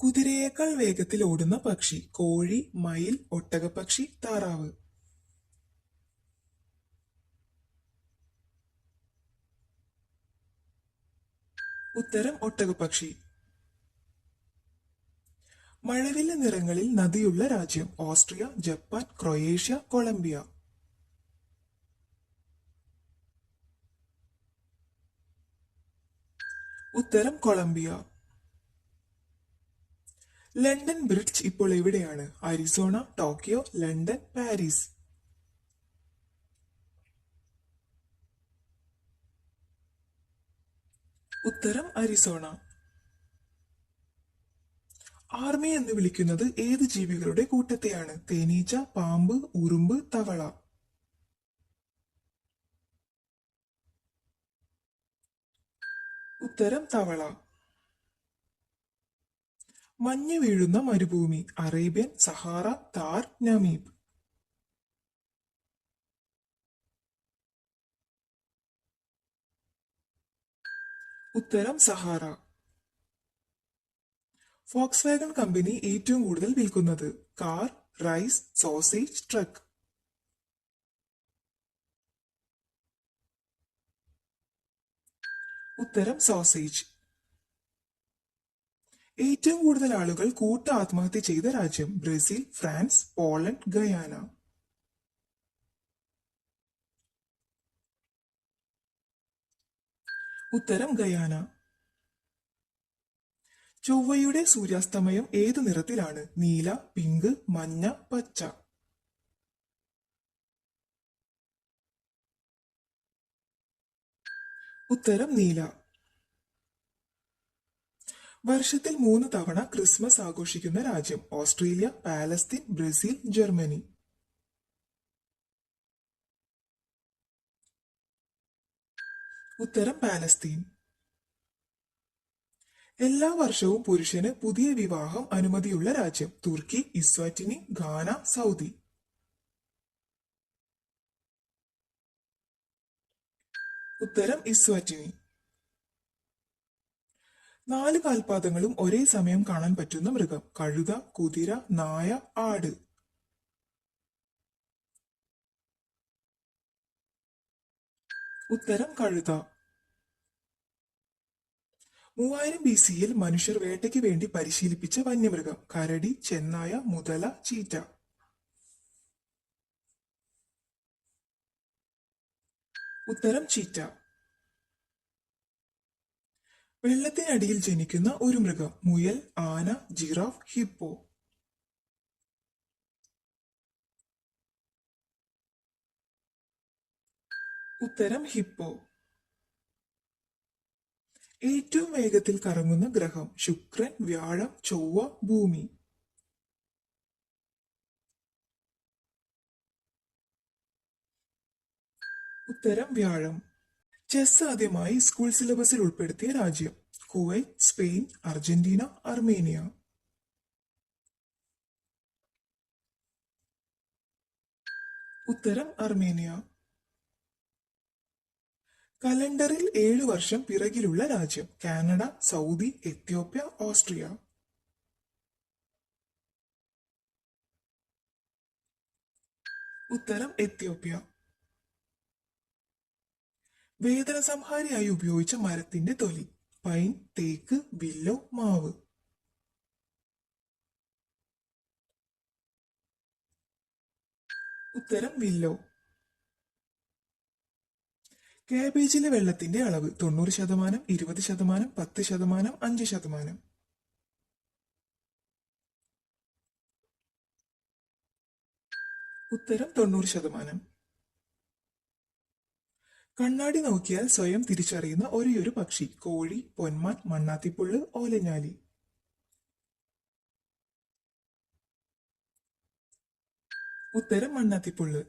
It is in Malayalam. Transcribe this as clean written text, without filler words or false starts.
കുതിരയേക്കാൾ വേഗത്തിൽ ഓടുന്ന പക്ഷി: കോഴി, മയിൽ, ഒട്ടകപ്പക്ഷി, താറാവ്. ഉത്തരം ഒട്ടകപ്പക്ഷി. മഴവില്ല നിറങ്ങളിൽ നദിയുള്ള രാജ്യം: ഓസ്ട്രിയ, ജപ്പാൻ, ക്രൊയേഷ്യ, കൊളംബിയ. ഉത്തരം കൊളംബിയ. ലണ്ടൻ ബ്രിഡ്ജ് ഇപ്പോൾ എവിടെയാണ്? Arizona, Tokyo, London, Paris. ഉത്തരം അരിസോണ. ആർമി എന്ന് വിളിക്കുന്നത് ഏത് ജീവികളുടെ കൂട്ടത്തെയാണ്? തേനീച്ച, പാമ്പ്, ഉറുമ്പ്, തവള. ഉത്തരം തവള. മഞ്ഞ് വീഴുന്ന മരുഭൂമി: അറേബ്യൻ, സഹാറ, താർ, നമീബ്. ഉത്തരം സഹാറ. ഫോക്സ് വാഗൺ കമ്പനി ഏറ്റവും കൂടുതൽ വിൽക്കുന്നത്: കാർ, റൈസ്, സോസേജ്, ട്രക്ക്. ഉത്തരം സോസേജ്. ഏറ്റവും കൂടുതൽ ആളുകൾ കൂട്ട ആത്മഹത്യ ചെയ്ത രാജ്യം: ബ്രസീൽ, ഫ്രാൻസ്, പോളണ്ട്, ഗയാന. ഉത്തരം ഗയാന. ചൊവ്വയുടെ സൂര്യാസ്തമയം ഏതു നിറത്തിലാണ്? നീല, പിങ്ക്, മഞ്ഞ, പച്ച. ഉത്തരം നീല. വർഷത്തിൽ 3 തവണ ക്രിസ്മസ് ആഘോഷിക്കുന്ന രാജ്യം: ഓസ്ട്രേലിയ, പാലസ്തീൻ, ബ്രസീൽ, ജർമ്മനി. ഉത്തരം പാലസ്തീൻ. എല്ലാ വർഷവും പുരുഷന് പുതിയ വിവാഹം അനുമതിയുള്ള രാജ്യം: തുർക്കി, ഇസ്വാറ്റിനി, ഘാന, സൗദി. ഉത്തരം ഇസ്വാറ്റിനി. 4 കാൽപാദങ്ങളും ഒരേ സമയം കാണാൻ പറ്റുന്ന മൃഗം: കഴുത, കുതിര, നായ, ആട്. ഉത്തരം കഴുത. 3000 BC-യിൽ മനുഷ്യർ വേട്ടയ്ക്ക് വേണ്ടി പരിശീലിപ്പിച്ച വന്യമൃഗം: കരടി, ചെന്നായ, മുതല, ചീറ്റ. ഉത്തരം ചീറ്റ. വെള്ളത്തിനടിയിൽ ജനിക്കുന്ന ഒരു മൃഗം: മുയൽ, ആന, ജിറാഫ്, ഹിപ്പോ. ഉത്തരം ഹിപ്പോ. ഏറ്റവും വേഗത്തിൽ കറങ്ങുന്ന ഗ്രഹം: ശുക്രൻ, വ്യാഴം, ചൊവ്വ, ഭൂമി. ഉത്തരം വ്യാഴം. ചെസ് ആദ്യമായി സ്കൂൾ സിലബസിൽ ഉൾപ്പെടുത്തിയ രാജ്യം: കുവൈറ്റ്, സ്പെയിൻ, അർജന്റീന, അർമേനിയ. ഉത്തരം അർമേനിയ. കലണ്ടറിൽ 7 വർഷം പിറകിലുള്ള രാജ്യം: കാനഡ, സൗദി, എത്യോപ്യ, ഓസ്ട്രിയ. ഉത്തരം എത്യോപ്യ. വേദന സംഹാരിയായി ഉപയോഗിച്ച മരത്തിന്റെ തൊലി: പൈൻ, തേക്ക്, വില്ലോ, മാവ്. ഉത്തരം വില്ലോ. കാബേജിലെ വെള്ളത്തിന്റെ അളവ്: 90%, 20%, 10%, 5%. ഉത്തരം 90%. കണ്ണാടി നോക്കിയാൽ സ്വയം തിരിച്ചറിയുന്ന ഒരേയൊരു പക്ഷി: കോഴി, പൊന്മാൻ, മണ്ണാത്തിപ്പുള്ള്, ഓലഞ്ഞാലി. ഉത്തരം മണ്ണാത്തിപ്പുള്ള്.